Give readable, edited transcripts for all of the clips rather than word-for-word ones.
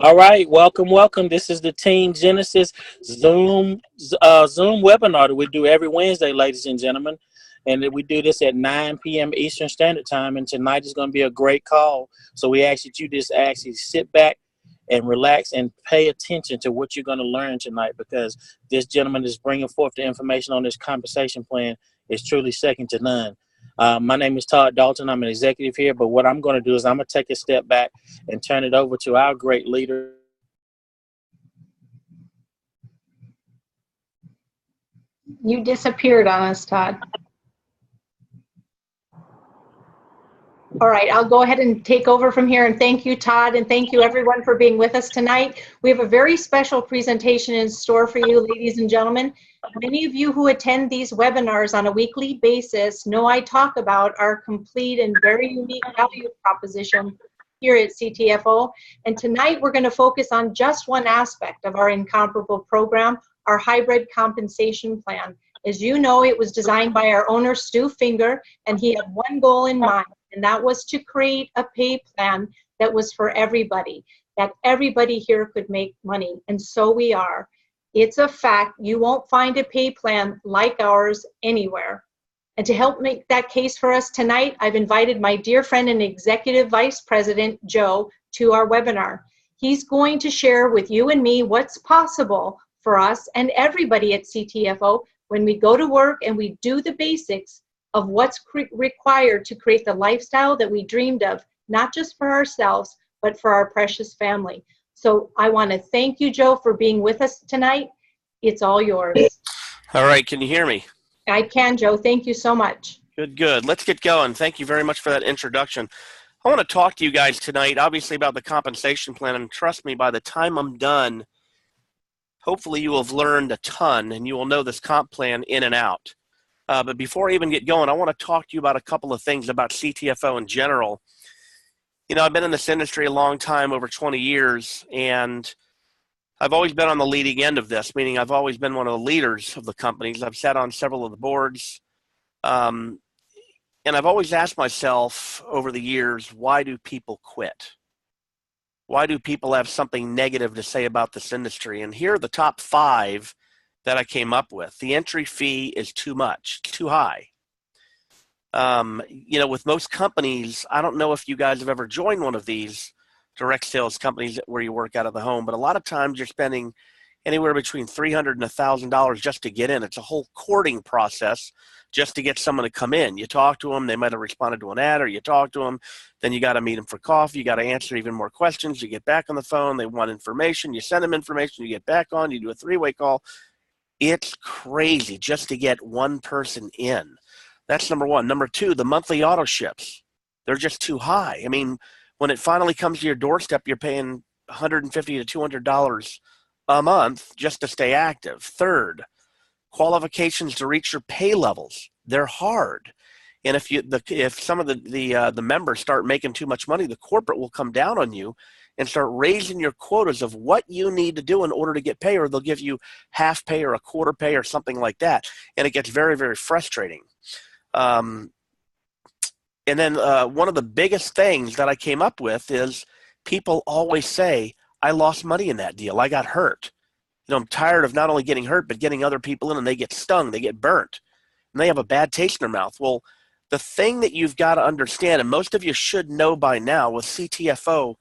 All right, welcome, welcome. This is the Team Genesis Zoom webinar that we do every Wednesday, ladies and gentlemen, and we do this at 9 p.m. Eastern Standard Time. And tonight is going to be a great call. So we ask that you just actually sit back and relax and pay attention to what you're going to learn tonight, because this gentleman is bringing forth the information on this compensation plan is truly second to none. My name is Todd Dalton. I'm an executive here, but what I'm going to do is I'm going to take a step back and turn it over to our great leader. You disappeared on us, Todd. All right, I'll go ahead and take over from here, and thank you, Todd, and thank you everyone for being with us tonight. We have a very special presentation in store for you, ladies and gentlemen. Many of you who attend these webinars on a weekly basis know I talk about our complete and very unique value proposition here at CTFO. And tonight we're going to focus on just one aspect of our incomparable program, our hybrid compensation plan. As you know, it was designed by our owner, Stu Finger, and he had one goal in mind, and that was to create a pay plan that was for everybody, that everybody here could make money, and so we are. It's a fact. You won't find a pay plan like ours anywhere. And to help make that case for us tonight, I've invited my dear friend and Executive Vice President, Joe, to our webinar. He's going to share with you and me what's possible for us and everybody at CTFO when we go to work and we do the basics of what's required to create the lifestyle that we dreamed of, not just for ourselves, but for our precious family. So I want to thank you, Joe, for being with us tonight. It's all yours. All right, can you hear me? I can, Joe. Thank you so much. Good, good. Let's get going. Thank you very much for that introduction. I want to talk to you guys tonight, obviously, about the compensation plan, and trust me, by the time I'm done, hopefully you will have learned a ton and you will know this comp plan in and out. But before I even get going, I want to talk to you about a couple of things about CTFO in general. You know, I've been in this industry a long time, over 20 years, and I've always been on the leading end of this, meaning I've always been one of the leaders of the companies. I've sat on several of the boards, and I've always asked myself over the years, why do people quit? Why do people have something negative to say about this industry? And here are the top 5 that I came up with. The entry fee is too much, too high. You know, with most companies, I don't know if you guys have ever joined one of these direct sales companies where you work out of the home, but a lot of times you're spending anywhere between $300 and $1,000 just to get in. It's a whole courting process just to get someone to come in. You talk to them, they might have responded to an ad, or you talk to them, then you got to meet them for coffee, you got to answer even more questions, you get back on the phone, they want information, you send them information, you get back on, you do a 3-way call. It's crazy just to get one person in. That's number one. Number 2, the monthly auto ships. They're just too high. I mean, when it finally comes to your doorstep, you're paying $150 to $200 a month just to stay active. Third, qualifications to reach your pay levels. They're hard. And if some of the members start making too much money, the corporate will come down on you and start raising your quotas of what you need to do in order to get pay, or they'll give you half pay or a quarter pay or something like that. And it gets very, very frustrating. And then one of the biggest things that I came up with is people always say, I lost money in that deal. I got hurt. You know, I'm tired of not only getting hurt, but getting other people in and they get stung, they get burnt, and they have a bad taste in their mouth. Well, the thing that you've got to understand, and most of you should know by now with CTFO,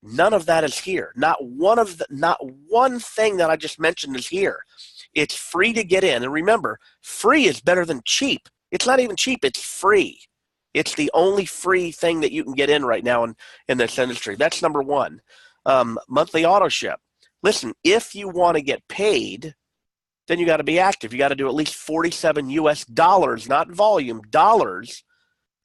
none of that is here. Not one thing that I just mentioned is here. It's free to get in. And remember, free is better than cheap. It's not even cheap, it's free. It's the only free thing that you can get in right now in this industry. That's number 1. Monthly auto ship. Listen, if you want to get paid, then you got to be active. You got to do at least 47 US dollars, not volume, dollars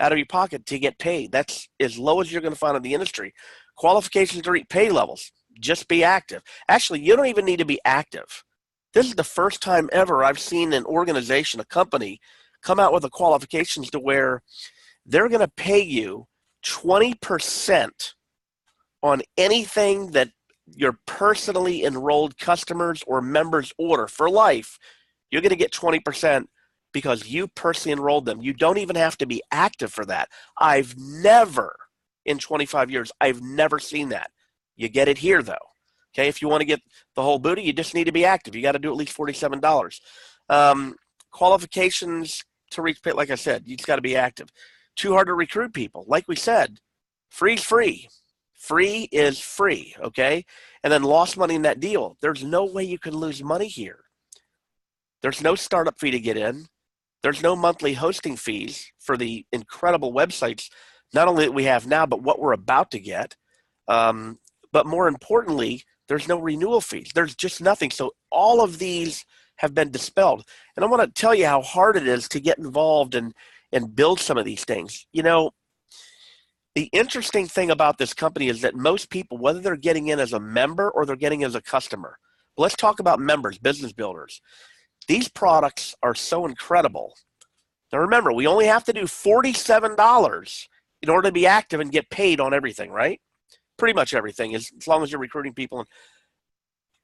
out of your pocket to get paid. That's as low as you're going to find in the industry. Qualifications to reach pay levels. Just be active. Actually, you don't even need to be active. This is the first time ever I've seen an organization, a company, come out with the qualifications to where they're going to pay you 20% on anything that your personally enrolled customers or members order for life. You're going to get 20% because you personally enrolled them. You don't even have to be active for that. I've never, in 25 years, I've never seen that. You get it here, though. Okay, if you want to get the whole booty, you just need to be active. You got to do at least $47. Qualifications to reach pay, like I said, you just got to be active. Too hard to recruit people. Like we said, free's free. Free is free, okay? And then lost money in that deal. There's no way you can lose money here. There's no startup fee to get in. There's no monthly hosting fees for the incredible websites, not only that we have now, but what we're about to get. But more importantly, there's no renewal fees. There's just nothing. So all of these have been dispelled. And I want to tell you how hard it is to get involved and build some of these things. You know, the interesting thing about this company is that most people, whether they're getting in as a member or they're getting as a customer, let's talk about members, business builders. These products are so incredible. Now remember, we only have to do $47 in order to be active and get paid on everything, right? Pretty much everything, as long as you're recruiting people.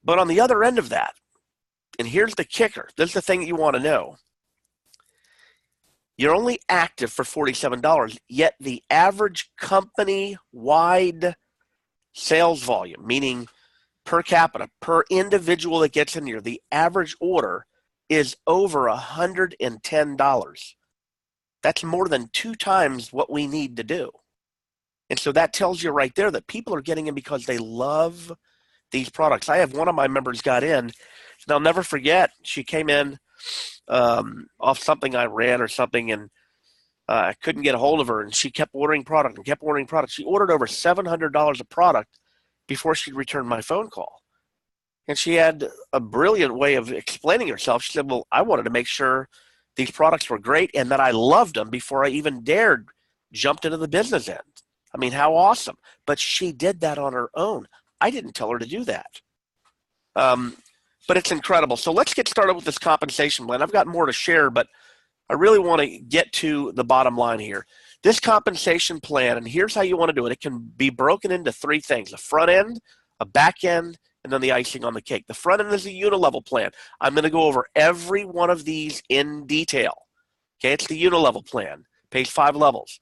But on the other end of that, and here's the kicker, this is the thing that you want to know. You're only active for $47, yet the average company-wide sales volume, meaning per capita, per individual that gets in here, the average order is over $110. That's more than 2 times what we need to do. And so that tells you right there that people are getting in because they love these products. I have one of my members got in, and I'll never forget, she came in off something I ran or something, and I couldn't get a hold of her, and she kept ordering product and kept ordering product. She ordered over $700 of product before she returned my phone call. And she had a brilliant way of explaining herself. She said, well, I wanted to make sure these products were great and that I loved them before I even dared jumped into the business end. I mean, how awesome. But she did that on her own. I didn't tell her to do that. But it's incredible. So let's get started with this compensation plan. I've got more to share, but I really want to get to the bottom line here. This compensation plan, and here's how you want to do it. It can be broken into 3 things: a front end, a back end, and then the icing on the cake. The front end is a unilevel plan. I'm going to go over every one of these in detail. Okay, it's the unilevel plan, pays 5 levels.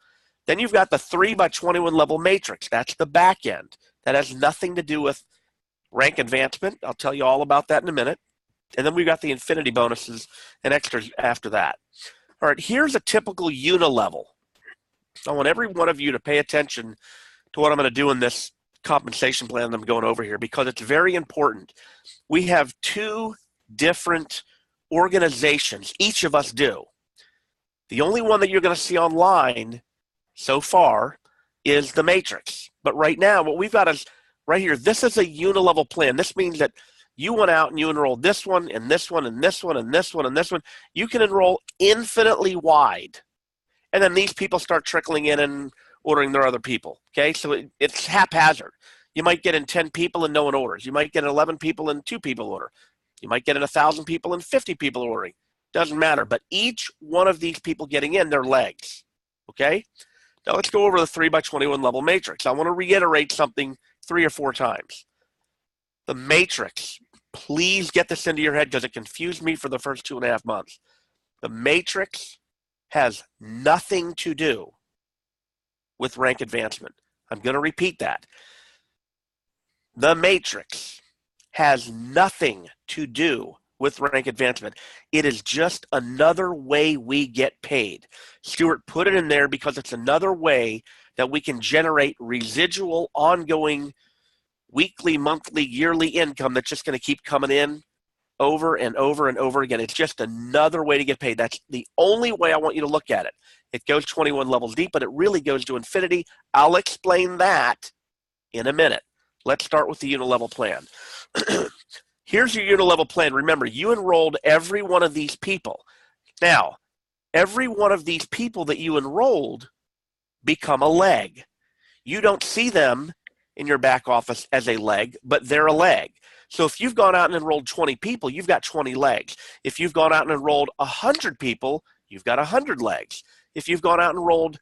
Then you've got the 3x21 level matrix. That's the back end. That has nothing to do with rank advancement. I'll tell you all about that in a minute. And then we've got the infinity bonuses and extras after that. All right, here's a typical unilevel. I want every one of you to pay attention to what I'm going to do in this compensation plan that I'm going over here, because it's very important. We have 2 different organizations. Each of us do. The only one that you're going to see online so far is the matrix. But right now, what we've got is right here, this is a unilevel plan. This means that you went out and you enrolled this one and this one and this one and this one and this one. You can enroll infinitely wide. And then these people start trickling in and ordering their other people. Okay, so it's haphazard. You might get in 10 people and no one orders. You might get in 11 people and 2 people order. You might get in 1,000 people and 50 people ordering. Doesn't matter. But each one of these people getting in, their legs. Okay? Now let's go over the 3x21 level matrix. I want to reiterate something 3 or 4 times. The matrix, please get this into your head because it confused me for the first 2.5 months. The matrix has nothing to do with rank advancement. I'm going to repeat that. The matrix has nothing to do with rank advancement. It is just another way we get paid. Stuart put it in there because it's another way that we can generate residual, ongoing, weekly, monthly, yearly income that's just going to keep coming in over and over and over again. It's just another way to get paid. That's the only way I want you to look at it. It goes 21 levels deep, but it really goes to infinity. I'll explain that in a minute. Let's start with the unilevel plan. Here's your unilevel plan. Remember, you enrolled every one of these people. Now, every one of these people that you enrolled become a leg. You don't see them in your back office as a leg, but they're a leg. So if you've gone out and enrolled 20 people, you've got 20 legs. If you've gone out and enrolled 100 people, you've got 100 legs. If you've gone out and enrolled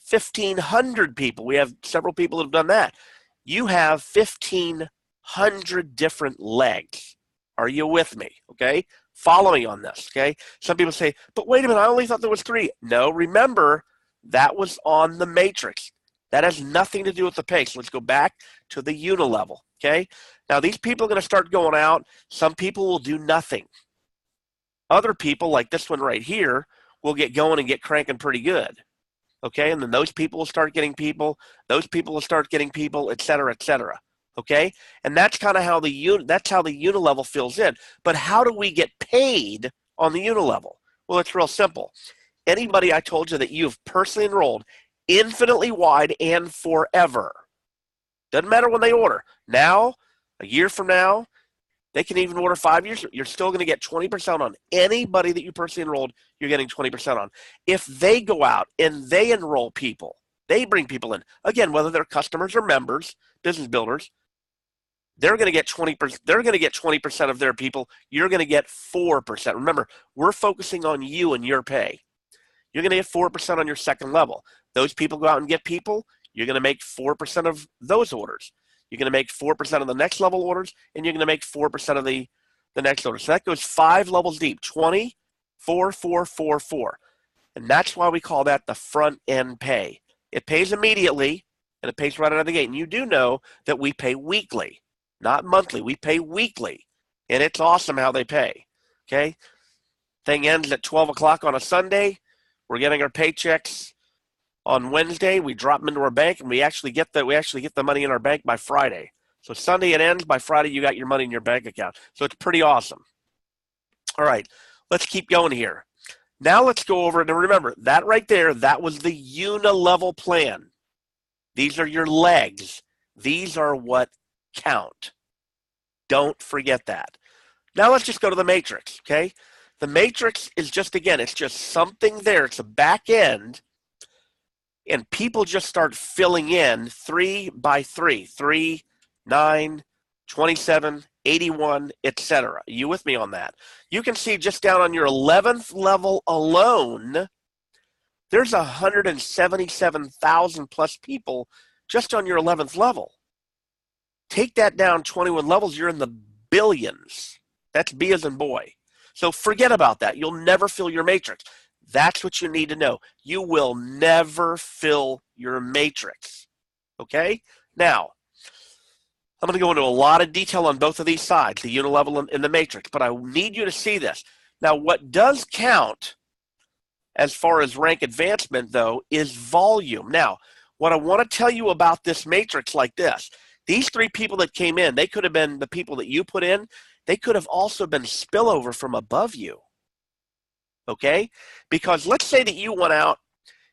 1,500 people, we have several people that have done that, you have 1,500 different legs. Are you with me? Okay? Follow me on this, okay? Some people say, but wait a minute, I only thought there was 3. No, remember, that was on the matrix. That has nothing to do with the pay. So let's go back to the unilevel, okay? Now, these people are going to start going out. Some people will do nothing. Other people, like this one right here, will get going and get cranking pretty good, okay? And then those people will start getting people. Those people will start getting people, et cetera, okay? And that's kind of how the unilevel fills in. But how do we get paid on the unilevel? Well, it's real simple. Anybody I told you that you've personally enrolled infinitely wide and forever, doesn't matter when they order, now, a year from now, they can even order 5 years, you're still going to get 20% on anybody that you personally enrolled, you're getting 20% on. If they go out and they enroll people, they bring people in, again, whether they're customers or members, business builders, they're going to get 20%. They're going to get 20% of their people. You're going to get 4%. Remember, we're focusing on you and your pay. You're going to get 4% on your second level. Those people go out and get people. You're going to make 4% of those orders. You're going to make 4% of the next level orders, and you're going to make 4% of the next order. So that goes 5 levels deep. 20, 4, 4, 4, 4. And that's why we call that the front end pay. It pays immediately, and it pays right out of the gate. And you do know that we pay weekly. Not monthly, we pay weekly, and it's awesome how they pay, okay? Thing ends at 12 o'clock on a Sunday. We're getting our paychecks on Wednesday. We drop them into our bank, and we actually get the money in our bank by Friday. So Sunday it ends. By Friday, you got your money in your bank account. So it's pretty awesome. All right, let's keep going here. Now let's go over, and remember, that right there, that was the unilevel plan. These are your legs. These are what count. Don't forget that. Now let's just go to the matrix, okay? The matrix is just, again, it's just something there. It's a back end, and people just start filling in 3 by 3, 3, 9, 27, 81, etc. You with me on that? You can see just down on your 11th level alone, there's 177,000 plus people just on your 11th level. Take that down 21 levels, you're in the billions. That's B as in boy. So forget about that. You'll never fill your matrix. That's what you need to know. You will never fill your matrix. Okay? Now, I'm going to go into a lot of detail on both of these sides, the unilevel and the matrix, but I need you to see this. Now, what does count as far as rank advancement, though, is volume. Now, what I want to tell you about this matrix like this, these 3 people that came in, they could have been the people that you put in. They could have also been spillover from above you, okay? Because let's say that you went out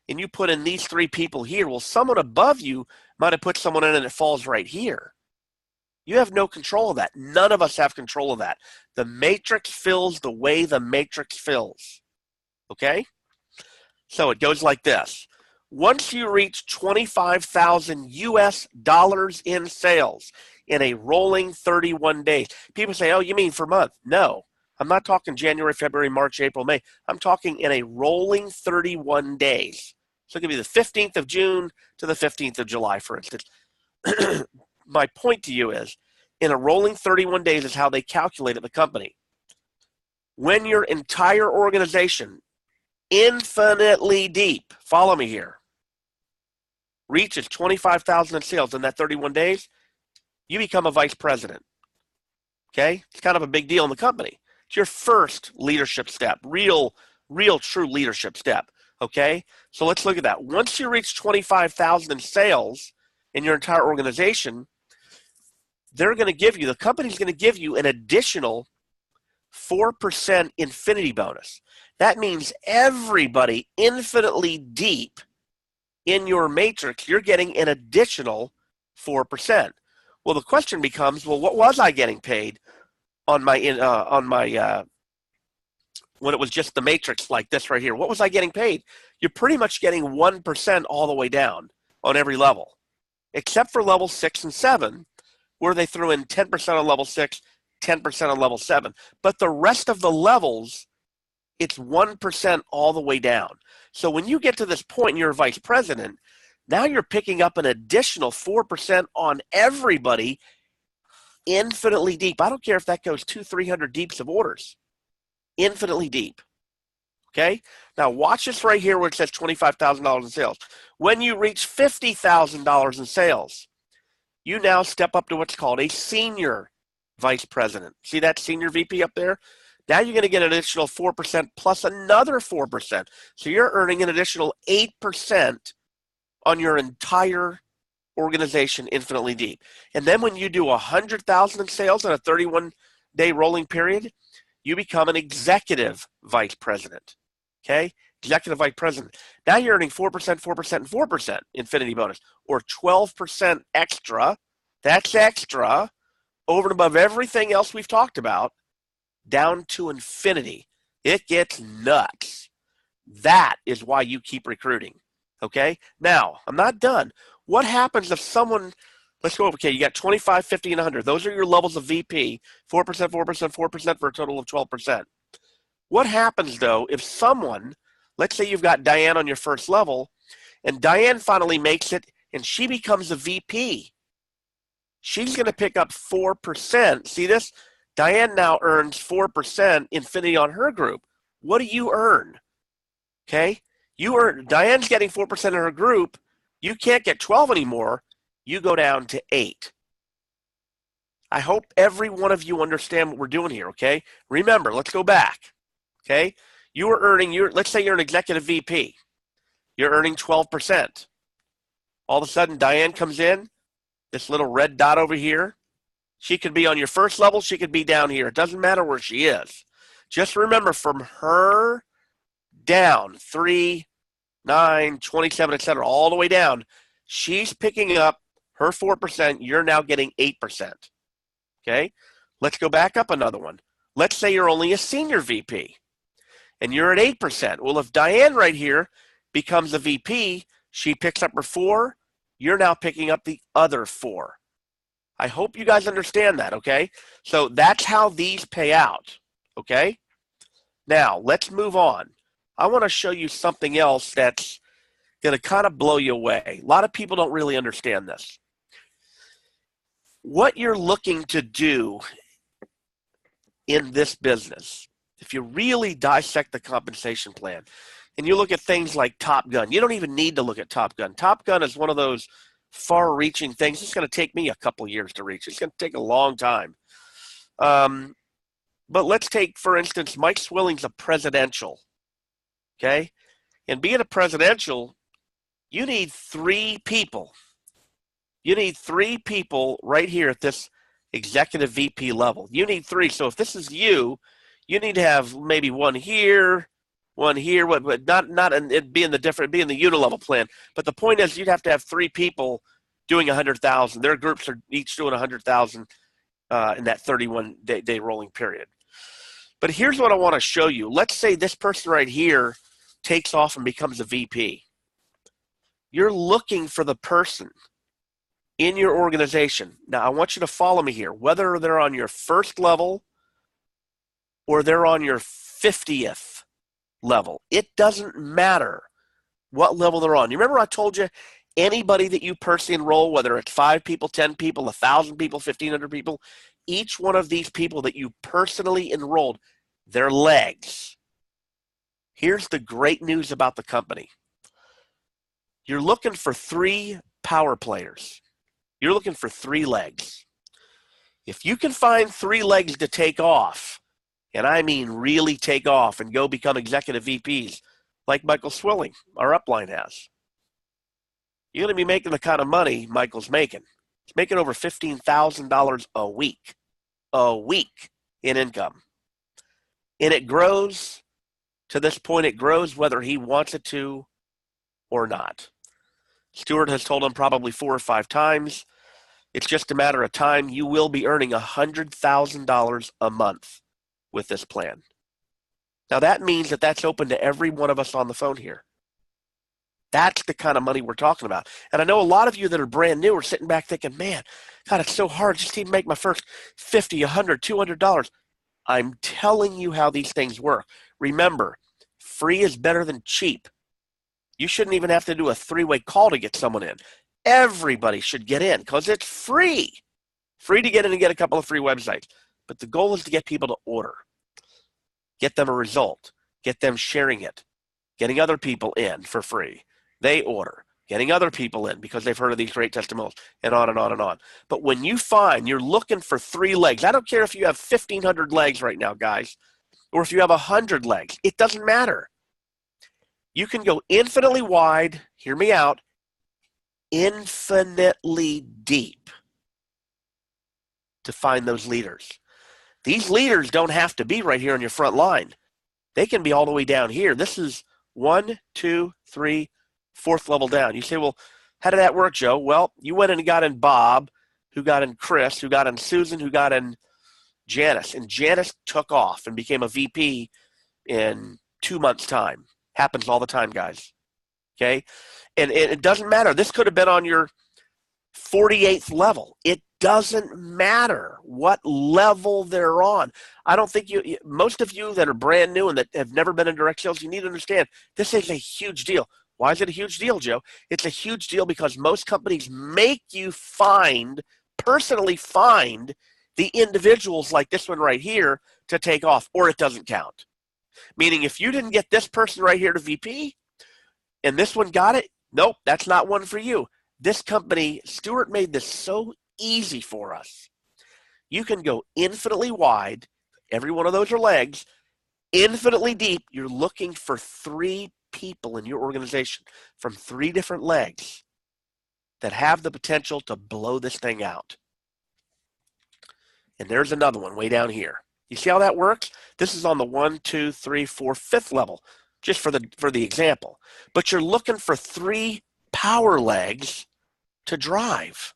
and you put in these 3 people here. Well, someone above you might have put someone in and it falls right here. You have no control of that. None of us have control of that. The matrix fills the way the matrix fills, okay? So it goes like this. Once you reach 25,000 US dollars in sales in a rolling 31 days, people say, oh, you mean for a month? No, I'm not talking January, February, March, April, May. I'm talking in a rolling 31 days. So it could be the 15th of June to the 15th of July, for instance. My point to you is, in a rolling 31 days is how they calculate at the company. When your entire organization, infinitely deep, follow me here, reaches 25,000 in sales in that 31 days, you become a vice president. Okay? It's kind of a big deal in the company. It's your first leadership step, real true leadership step. Okay? So let's look at that. Once you reach 25,000 in sales in your entire organization, the company's going to give you an additional 4% infinity bonus. That means everybody infinitely deep in your matrix, you're getting an additional 4%. Well, the question becomes, well, what was I getting paid on my when it was just the matrix like this right here? What was I getting paid? You're pretty much getting 1% all the way down on every level, except for level 6 and 7, where they threw in 10% on level 6, 10% on level 7. But the rest of the levels, it's 1% all the way down. So when you get to this point and you're a vice president, now you're picking up an additional 4% on everybody infinitely deep. I don't care if that goes 200-300 deeps of orders. Infinitely deep. Okay? Now watch this right here where it says $25,000 in sales. When you reach $50,000 in sales, you now step up to what's called a senior vice president. See that senior VP up there? Now you're going to get an additional 4% plus another 4%. So you're earning an additional 8% on your entire organization infinitely deep. And then when you do 100,000 in sales in a 31-day rolling period, you become an executive vice president. Okay? Executive vice president. Now you're earning 4%, 4%, and 4% infinity bonus, or 12% extra. That's extra over and above everything else we've talked about, down to infinity. It gets nuts. That is why you keep recruiting. Okay? Now, I'm not done. What happens if someone, let's go, okay, you got 25, 50, and 100. Those are your levels of VP, 4%, 4%, 4% for a total of 12%. What happens, though, if someone, let's say you've got Diane on your first level, and Diane finally makes it, and she becomes a VP. She's going to pick up 4%. See this? Diane now earns 4% infinity on her group. What do you earn? Okay? You earn, Diane's getting 4% in her group. You can't get 12 anymore. You go down to 8. I hope every one of you understand what we're doing here, okay? Remember, let's go back. Okay? You are earning, let's say you're an executive VP. You're earning 12%. All of a sudden, Diane comes in, this little red dot over here. She could be on your first level. She could be down here. It doesn't matter where she is. Just remember, from her down, 3, 9, 27, etc., all the way down, she's picking up her 4%. You're now getting 8%. Okay? Let's go back up another one. Let's say you're only a senior VP, and you're at 8%. Well, if Diane right here becomes a VP, she picks up her 4. You're now picking up the other 4. I hope you guys understand that, okay? So that's how these pay out, okay? Now, let's move on. I want to show you something else that's going to kind of blow you away. A lot of people don't really understand this. What you're looking to do in this business, if you really dissect the compensation plan, and you look at things like Top Gun, you don't even need to look at Top Gun. Top Gun is one of those far-reaching things. It's going to take me a couple years to reach. It's going to take a long time. But let's take, for instance, Mike Swilling's a presidential, okay? And being a presidential, you need 3 people. You need 3 people right here at this executive VP level. You need 3. So if this is you, you need to have maybe one here, but not it being the unilevel plan. But the point is, you'd have to have 3 people doing 100,000. Their groups are each doing 100,000 in that 31-day rolling period. But here's what I want to show you. Let's say this person right here takes off and becomes a VP. You're looking for the person in your organization. Now, I want you to follow me here. Whether they're on your first level or they're on your 50th level, it doesn't matter what level they're on. You remember I told you, anybody that you personally enroll, whether it's 5 people, 10 people, 1,000 people, 1,500 people, each one of these people that you personally enrolled, their legs. Here's the great news about the company. You're looking for 3 power players. You're looking for 3 legs. If you can find 3 legs to take off, and I mean really take off and go become executive VPs, like Michael Swilling, our upline has, you're going to be making the kind of money Michael's making. He's making over $15,000 a week in income. And it grows to this point. It grows whether he wants it to or not. Stuart has told him probably 4 or 5 times. It's just a matter of time. You will be earning $100,000 a month with this plan. Now that means that that's open to every one of us on the phone here. That's the kind of money we're talking about. And I know a lot of you that are brand new are sitting back thinking, man, God, it's so hard just to even make my first $50, $100, $200. I'm telling you how these things work. Remember, free is better than cheap. You shouldn't even have to do a 3-way call to get someone in. Everybody should get in because it's free. Free to get in and get a couple of free websites. But the goal is to get people to order. Get them a result. Get them sharing it, getting other people in for free. They order, getting other people in because they've heard of these great testimonials, and on and on and on. But when you find you're looking for 3 legs, I don't care if you have 1,500 legs right now, guys, or if you have 100 legs. It doesn't matter. You can go infinitely wide, hear me out, infinitely deep to find those leaders. These leaders don't have to be right here on your front line. They can be all the way down here. This is 1, 2, 3, 4th level down. You say, well, how did that work, Joe? Well, you went and got in Bob, who got in Chris, who got in Susan, who got in Janice. And Janice took off and became a VP in 2 months' time. Happens all the time, guys. Okay? And it doesn't matter. This could have been on your 48th level. It doesn't matter what level they're on. I don't think most of you that are brand new and that have never been in direct sales, you need to understand this is a huge deal. Why is it a huge deal, Joe? It's a huge deal because most companies make you personally find the individuals like this one right here to take off, or it doesn't count. Meaning if you didn't get this person right here to VP and this one got it, nope, that's not one for you. This company, Stuart made this so easy for us. You can go infinitely wide. Every one of those are legs. Infinitely deep. You're looking for 3 people in your organization from 3 different legs that have the potential to blow this thing out. And there's another one way down here. You see how that works? This is on the 1, 2, 3, 4, 5th level, just for the example. But you're looking for 3 power legs to drive.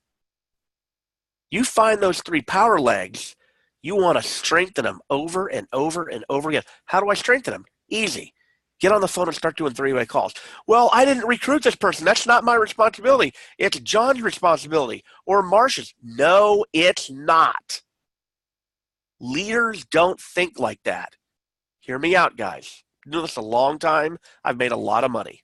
You find those 3 power legs, you want to strengthen them over and over and over again. How do I strengthen them? Easy. Get on the phone and start doing 3-way calls. Well, I didn't recruit this person. That's not my responsibility. It's John's responsibility or Marcia's. No, it's not. Leaders don't think like that. Hear me out, guys. I've been doing this a long time. I've made a lot of money.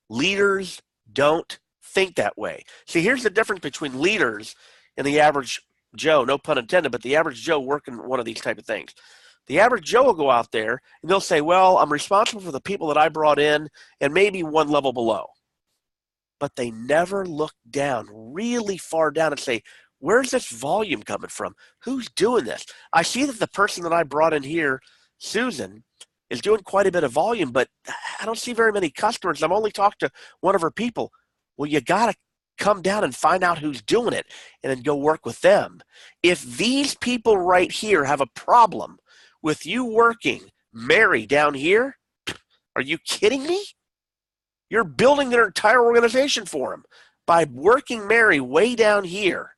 Leaders don't think that way. See, here's the difference between leaders and the average Joe, no pun intended, but the average Joe working one of these type of things. The average Joe will go out there and they'll say, well, I'm responsible for the people that I brought in and maybe one level below. But they never look down, really far down and say, where's this volume coming from? Who's doing this? I see that the person that I brought in here, Susan, is doing quite a bit of volume, but I don't see very many customers. I've only talked to one of her people. Well, you got to come down and find out who's doing it and then go work with them. If these people right here have a problem with you working Mary down here, are you kidding me? You're building their entire organization for them. By working Mary way down here,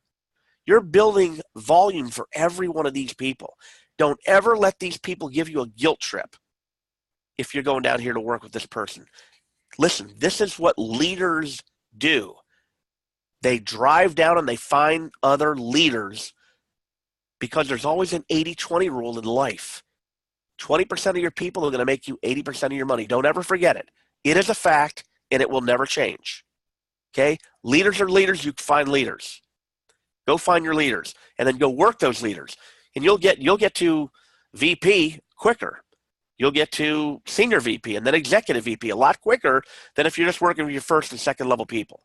you're building volume for every one of these people. Don't ever let these people give you a guilt trip if you're going down here to work with this person. Listen, this is what leaders do. They drive down and they find other leaders because there's always an 80-20 rule in life. 20% of your people are going to make you 80% of your money. Don't ever forget it. It is a fact and it will never change. Okay? Leaders are leaders. You find leaders. Go find your leaders and then go work those leaders. And you'll get to VP quicker. You'll get to senior VP and then executive VP a lot quicker than if you're just working with your 1st and 2nd level people.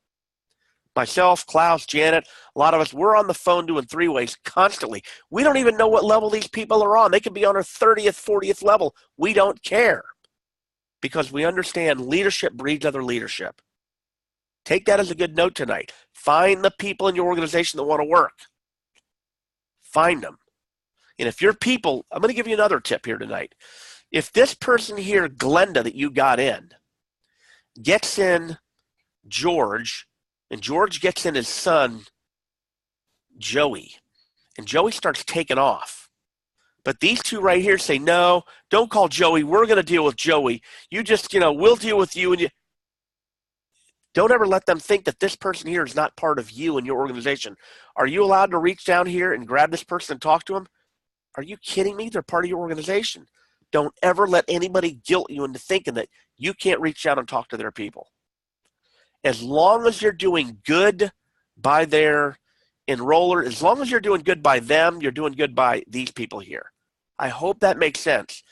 Myself, Klaus, Janet, a lot of us, we're on the phone doing 3-ways constantly. We don't even know what level these people are on. They could be on our 30th, 40th level. We don't care because we understand leadership breeds other leadership. Take that as a good note tonight. Find the people in your organization that want to work. Find them. And if your people, I'm going to give you another tip here tonight. If this person here, Glenda, that you got in, gets in George, and George gets in his son, Joey, and Joey starts taking off. But these 2 right here say, no, don't call Joey. We're going to deal with Joey. You just, we'll deal with you. And you don't ever let them think that this person here is not part of you and your organization. Are you allowed to reach down here and grab this person and talk to them? Are you kidding me? They're part of your organization. Don't ever let anybody guilt you into thinking that you can't reach out and talk to their people. As long as you're doing good by their enroller, as long as you're doing good by them, you're doing good by these people here. I hope that makes sense.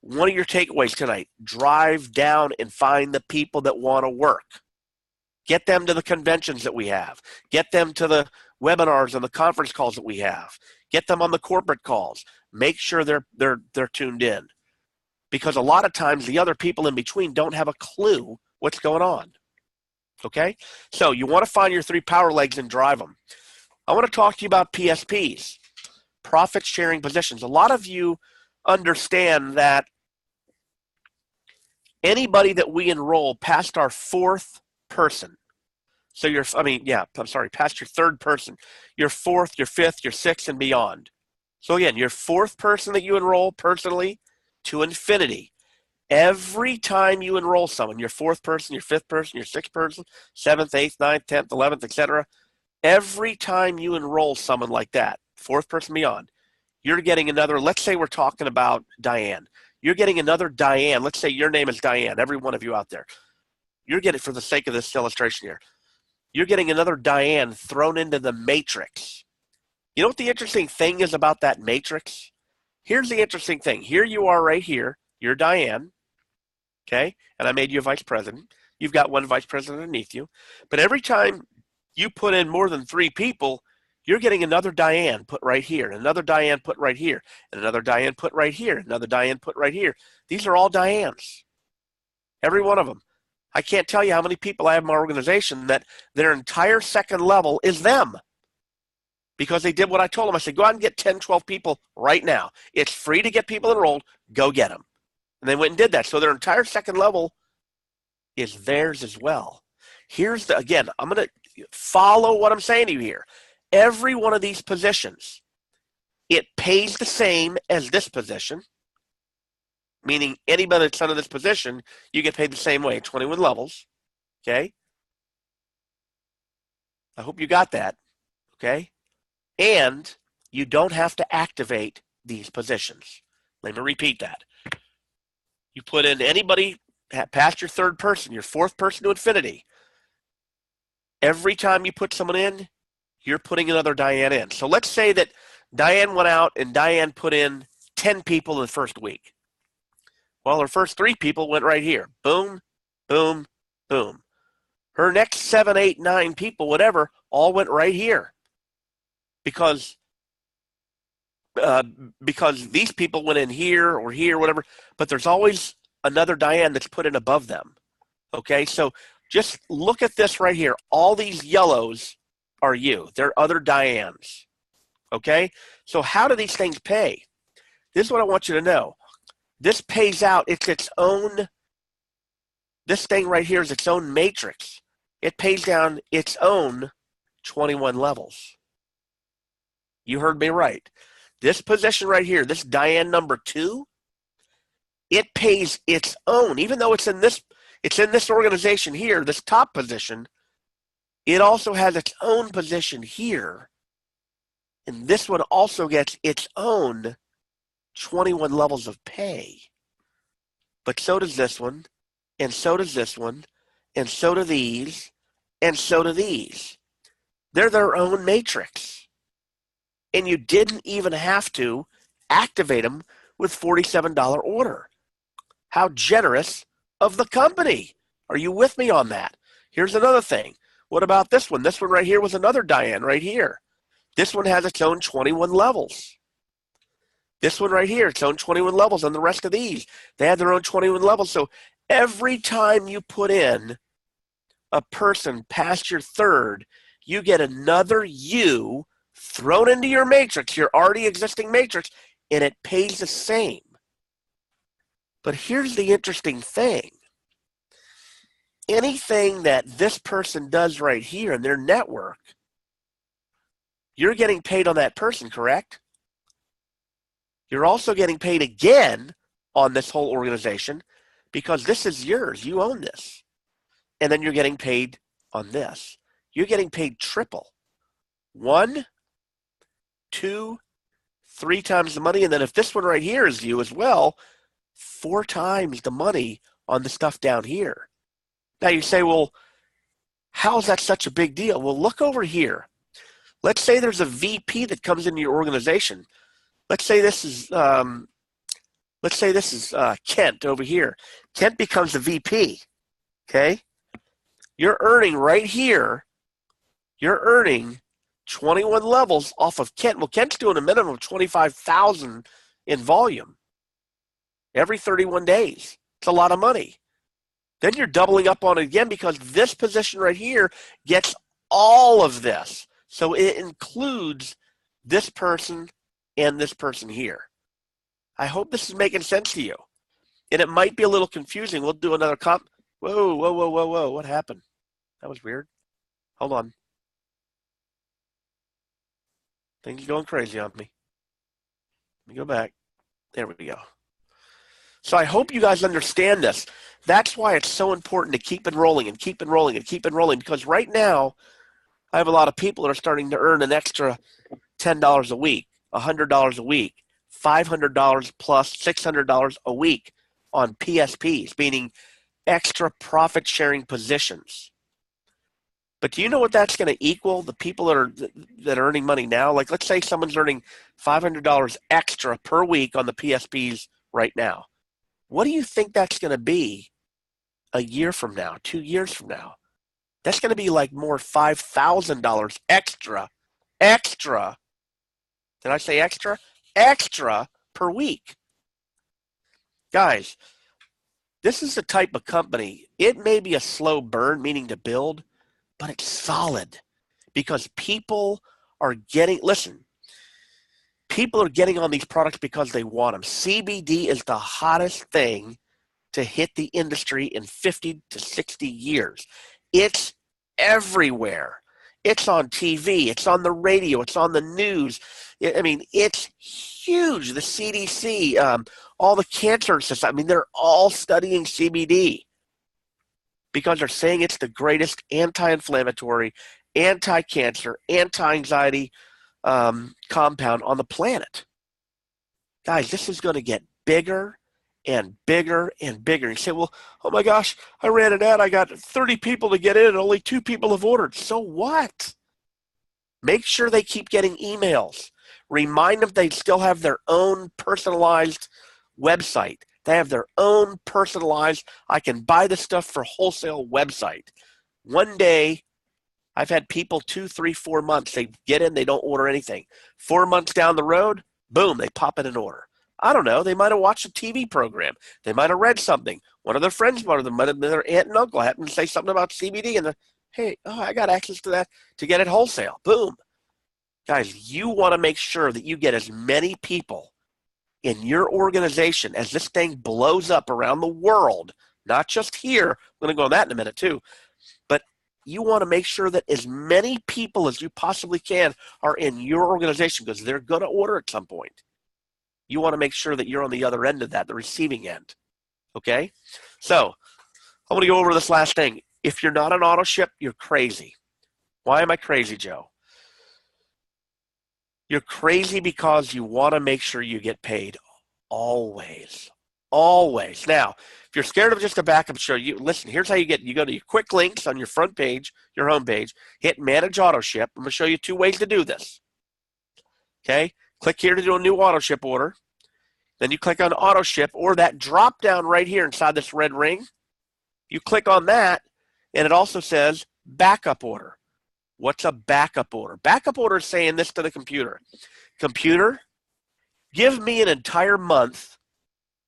one of your takeaways tonight, drive down and find the people that want to work. Get them to the conventions that we have. Get them to the webinars and the conference calls that we have. Get them on the corporate calls. Make sure they're tuned in. Because a lot of times the other people in between don't have a clue what's going on. Okay? So you want to find your 3 power legs and drive them. I want to talk to you about PSPs, profit sharing positions. A lot of you understand that anybody that we enroll past our 4th person, so past your 3rd person, your 4th, your 5th, your 6th, and beyond. So again, your 4th person that you enroll personally to infinity. Every time you enroll someone, your 4th person, your 5th person, your 6th person, 7th, 8th, 9th, 10th, 11th, etc., every time you enroll someone like that, 4th person beyond, you're getting another, let's say we're talking about Diane. You're getting another Diane. Let's say your name is Diane, every one of you out there. You're getting, for the sake of this illustration here, you're getting another Diane thrown into the matrix. You know what the interesting thing is about that matrix? Here's the interesting thing. Here you are right here. You're Diane, okay? And I made you a vice president. You've got one vice president underneath you. But every time you put in more than 3 people, you're getting another Diane put right here, another Diane put right here, and another Diane put right here, another Diane put right here. These are all Dianes, every one of them. I can't tell you how many people I have in my organization that their entire 2nd level is them because they did what I told them. I said, go out and get 10, 12 people right now. It's free to get people enrolled. Go get them. And they went and did that. So their entire 2nd level is theirs as well. Here's the, again, I'm going to follow what I'm saying to you here. Every one of these positions, it pays the same as this position, meaning anybody that's under this position, you get paid the same way, 21 levels, okay? I hope you got that, okay? And you don't have to activate these positions. Let me repeat that. You put in anybody past your 3rd person, your 4th person to infinity. Every time you put someone in, you're putting another Diane in. So let's say that Diane went out and Diane put in 10 people in the first week. Well, her first 3 people went right here. Boom, boom, boom. Her next 7, 8, 9 people, whatever, all went right here. Because these people went in here or here, whatever, but there's always another Diane that's put in above them. Okay, so just look at this right here. All these yellows are you. They're other Dianes. Okay, so how do these things pay? This is what I want you to know. This pays out, it's its own, this thing right here is its own matrix. It pays down its own 21 levels. You heard me right. This position right here, this Diane number 2, it pays its own, even though it's in this organization here, this top position, it also has its own position here. And this one also gets its own 21 levels of pay. But so does this one, and so does this one, and so do these, and so do these. They're their own matrix. And you didn't even have to activate them with $47 order. How generous of the company. Are you with me on that? Here's another thing. What about this one? This one right here was another Diane right here. This one has its own 21 levels. This one right here, its own 21 levels, and the rest of these, they have their own 21 levels. So every time you put in a person past your 3rd, you get another you thrown into your matrix, your already existing matrix, and it pays the same. But here's the interesting thing. Anything that this person does right here in their network, you're getting paid on that person, correct? You're also getting paid again on this whole organization because this is yours. You own this. And then you're getting paid on this. You're getting paid triple. 1, 2, 3 times the money. And then if this one right here is you as well, 4 times the money on the stuff down here. Now you say, well, how is that such a big deal? Well, look over here. Let's say there's a VP that comes into your organization. Let's say this is let's say this is Kent over here. Kent becomes the VP, okay? You're earning right here, you're earning 21 levels off of Kent. Well, Kent's doing a minimum of 25,000 in volume every 31 days. It's a lot of money. Then you're doubling up on it again because this position right here gets all of this. So it includes this person and this person here. I hope this is making sense to you. And it might be a little confusing. We'll do another comp. Whoa, whoa, whoa, whoa, whoa. What happened? That was weird. Hold on. Things are going crazy on me. Let me go back. There we go. So I hope you guys understand this. That's why it's so important to keep enrolling and keep enrolling and keep enrolling, because right now I have a lot of people that are starting to earn an extra $10 a week, $100 a week, $500 plus $600 a week on PSPs, meaning extra profit sharing positions. But do you know what that's going to equal? The people that are earning money now, like let's say someone's earning $500 extra per week on the PSPs right now. What do you think that's going to be a year from now, 2 years from now? That's going to be like more $5,000 extra. Did I say extra? Extra per week. Guys, this is the type of company, it may be a slow burn, meaning to build, but it's solid because people are getting, listen, people are getting on these products because they want them. CBD is the hottest thing to hit the industry in 50 to 60 years. It's everywhere. It's on TV. It's on the radio. It's on the news. I mean, it's huge. The CDC, all the cancer societies, I mean, they're all studying CBD because they're saying it's the greatest anti-inflammatory, anti-cancer, anti-anxiety compound on the planet. Guys, this is going to get bigger and bigger and bigger. You say, well, oh my gosh, I ran an ad. I got 30 people to get in and only 2 people have ordered. So what? Make sure they keep getting emails. Remind them they still have their own personalized website. They have their own personalized, I can buy this stuff for wholesale website. One day, I've had people 2, 3, 4 months, they get in, they don't order anything. 4 months down the road, boom, they pop in an order. I don't know, they might have watched a TV program. They might have read something. One of their friends, one of them might have been their aunt and uncle, happened to say something about CBD, and hey, I got access to that to get it wholesale. Boom. Guys, you want to make sure that you get as many people in your organization as this thing blows up around the world, not just here. I'm going to go on that in a minute too. But you want to make sure that as many people as you possibly can are in your organization because they're going to order at some point. You want to make sure that you're on the other end of that, the receiving end. Okay? So I want to go over this last thing. If you're not on auto ship, you're crazy. Why am I crazy, Joe? You're crazy because you want to make sure you get paid always. Always. Now, if you're scared of just a backup show, listen, here's how you go to your quick links on your front page, your home page, hit manage auto ship. I'm going to show you 2 ways to do this. Okay? Click here to do a new auto ship order. Then you click on auto ship or that drop down right here inside this red ring. You click on that and it also says backup order. What's a backup order? Backup order is saying this to the computer. Computer, give me an entire month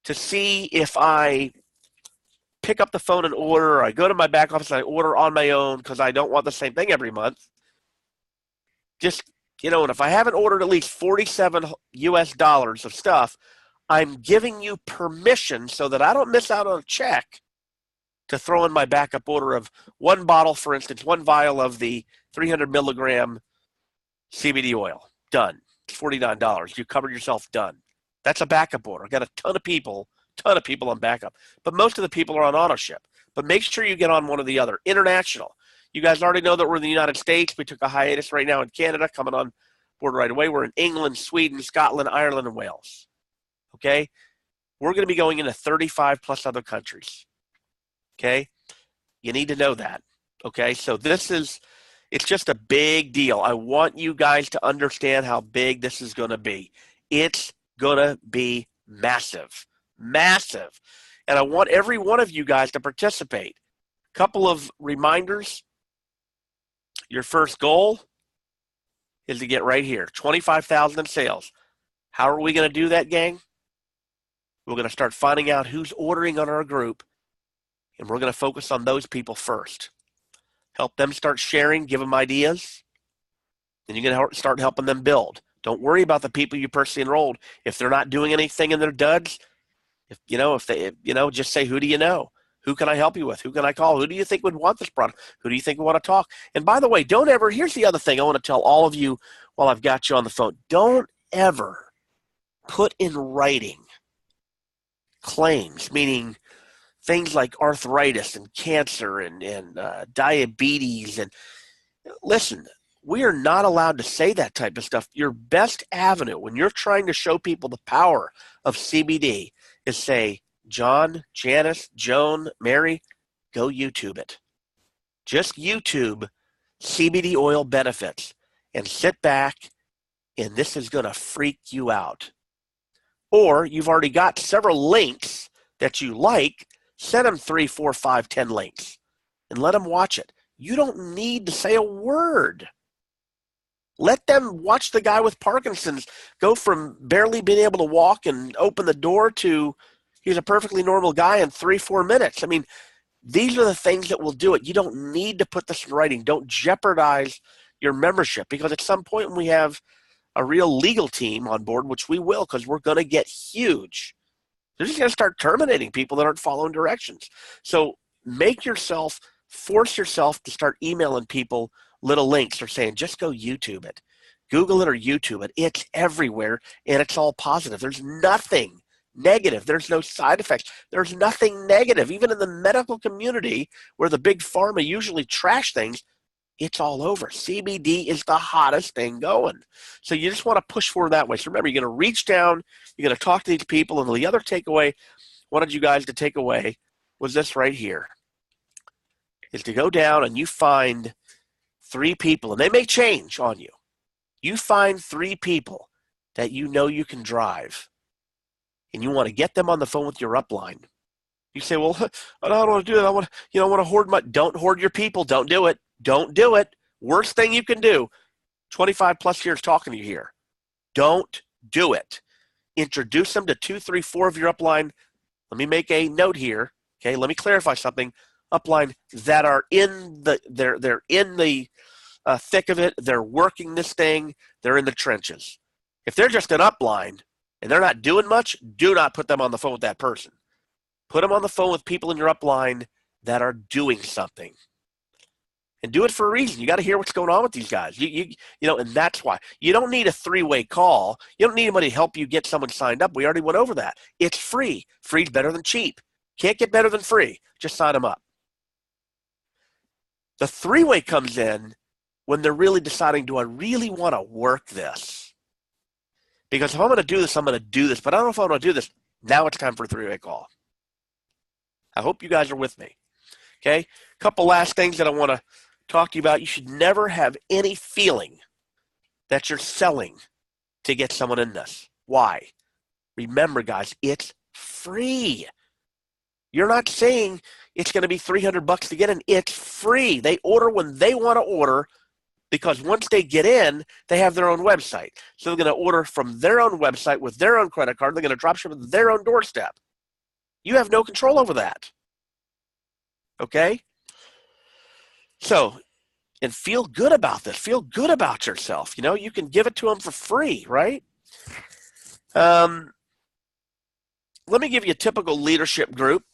to see if I pick up the phone and order, or I go to my back office and I order on my own because I don't want the same thing every month. Just, and if I haven't ordered at least $47 US of stuff, I'm giving you permission so that I don't miss out on a check to throw in my backup order of 1 bottle, for instance, 1 vial of the 300 milligram CBD oil. Done. It's $49. You covered yourself. Done. That's a backup order. I've got a ton of people on backup. But most of the people are on auto ship. But make sure you get on one or the other. International. You guys already know that we're in the United States. We took a hiatus right now in Canada, coming on board right away. We're in England, Sweden, Scotland, Ireland, and Wales. Okay? We're going to be going into 35 plus other countries. Okay? You need to know that. Okay? So it's just a big deal. I want you guys to understand how big this is going to be. It's going to be massive. massive. And I want every one of you guys to participate. Couple of reminders. Your first goal is to get right here, 25,000 in sales. How are we going to do that, gang? We're going to start finding out who's ordering on our group, and we're going to focus on those people first. Help them start sharing, give them ideas, and you're going to start helping them build. Don't worry about the people you personally enrolled. If they're not doing anything in their duds, just say, who do you know? Who can I help you with? Who can I call? Who do you think would want this product? Who do you think would want to talk? And by the way, here's the other thing I want to tell all of you while I've got you on the phone. Don't ever put in writing claims, meaning things like arthritis and cancer and diabetes. And listen, we are not allowed to say that type of stuff. Your best avenue when you're trying to show people the power of CBD is say, John, Janice, Joan, Mary, go YouTube it. Just YouTube CBD oil benefits and sit back, and this is going to freak you out. Or you've already got several links that you like, send them 3, 4, 5, 10 links and let them watch it. You don't need to say a word. Let them watch the guy with Parkinson's go from barely being able to walk and open the door to he's a perfectly normal guy in 3, 4 minutes. I mean, these are the things that will do it. You don't need to put this in writing. Don't jeopardize your membership, because at some point when we have a real legal team on board, which we will, because we're going to get huge, they're just going to start terminating people that aren't following directions. So force yourself to start emailing people little links or saying, just go YouTube it. Google it or YouTube it. It's everywhere, and it's all positive. There's nothing negative. There's no side effects. There's nothing negative. Even in the medical community where the big pharma usually trash things, it's all over. CBD is the hottest thing going. So you just want to push forward that way. So remember, you're going to reach down, you're going to talk to these people, and the other takeaway I wanted you guys to take away was this right here, is to go down and you find 3 people, and they may change on you. You find 3 people that you know you can drive, and you want to get them on the phone with your upline. You say, well, I don't want to do that. I want to hoard my, don't hoard your people. Don't do it. Don't do it. Worst thing you can do, 25 plus years talking to you here. Don't do it. Introduce them to 2, 3, 4 of your upline. Let me make a note here. Okay. Let me clarify something. Upline that are in the, they're in the thick of it. They're working this thing. They're in the trenches. If they're just an upline and they're not doing much, do not put them on the phone with that person. Put them on the phone with people in your upline that are doing something. And do it for a reason. You got to hear what's going on with these guys. And that's why. You don't need a 3-way call. You don't need anybody to help you get someone signed up. We already went over that. It's free. Free's better than cheap. Can't get better than free. Just sign them up. The 3-way comes in when they're really deciding, do I really want to work this? Because if I'm going to do this, I'm going to do this. But I don't know if I want to do this. Now it's time for a 3-way call. I hope you guys are with me. Okay? A couple last things that I want to talk to you about. You should never have any feeling that you're selling to get someone in this. Why? Remember, guys, it's free. You're not saying it's going to be $300 to get in. It's free. They order when they want to order, because once they get in, they have their own website. So they're going to order from their own website with their own credit card. They're going to drop ship at their own doorstep. You have no control over that. Okay? So, and feel good about this. Feel good about yourself. You can give it to them for free, right? Let me give you a typical leadership group.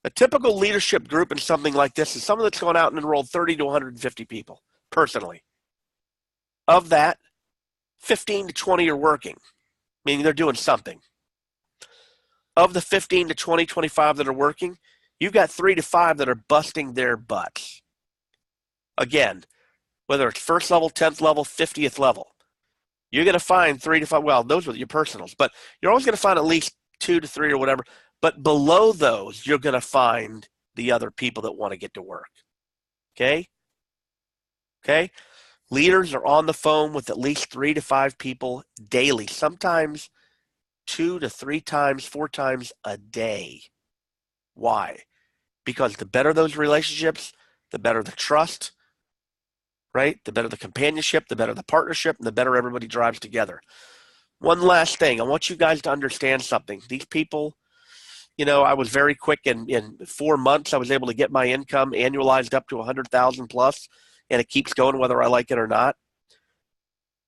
A typical leadership group in something like this is someone that's gone out and enrolled 30 to 150 people, personally. Of that, 15 to 20 are working, meaning they're doing something. Of the 15 to 20, 25 that are working, you've got 3 to 5 that are busting their butts. Again, whether it's first level, 10th level, 50th level, you're going to find 3 to 5. Well, those are your personals, but you're always going to find at least 2 to 3 or whatever. But below those, you're going to find the other people that want to get to work. Okay? Okay? Leaders are on the phone with at least 3 to 5 people daily, sometimes 2 to 3 times, 4 times a day. Why? Because the better those relationships, the better the trust, right? The better the companionship, the better the partnership, and the better everybody drives together. One last thing. I want you guys to understand something. These people, I was very quick in 4 months. I was able to get my income annualized up to 100,000 plus, and it keeps going whether I like it or not.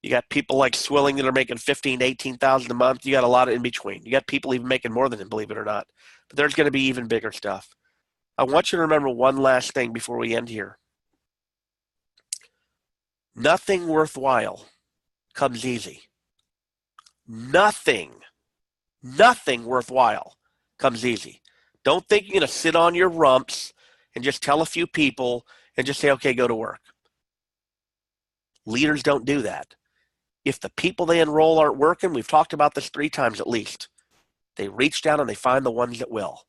You got people like Swilling that are making 15, 18,000 a month. You got a lot of in between. You got people even making more than him, believe it or not. But there's going to be even bigger stuff. I want you to remember one last thing before we end here. Nothing worthwhile comes easy. Nothing worthwhile comes easy. Don't think you're going to sit on your rumps and just tell a few people and just say, okay, go to work. Leaders don't do that. If the people they enroll aren't working, we've talked about this 3 times at least, they reach down and they find the ones that will.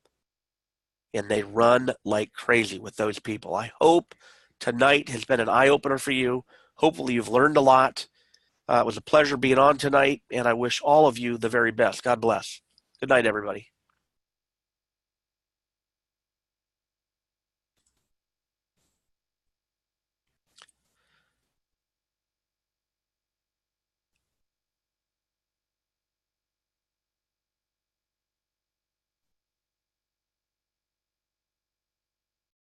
And they run like crazy with those people. I hope tonight has been an eye-opener for you. Hopefully you've learned a lot. It was a pleasure being on tonight, and I wish all of you the very best. God bless. Good night, everybody.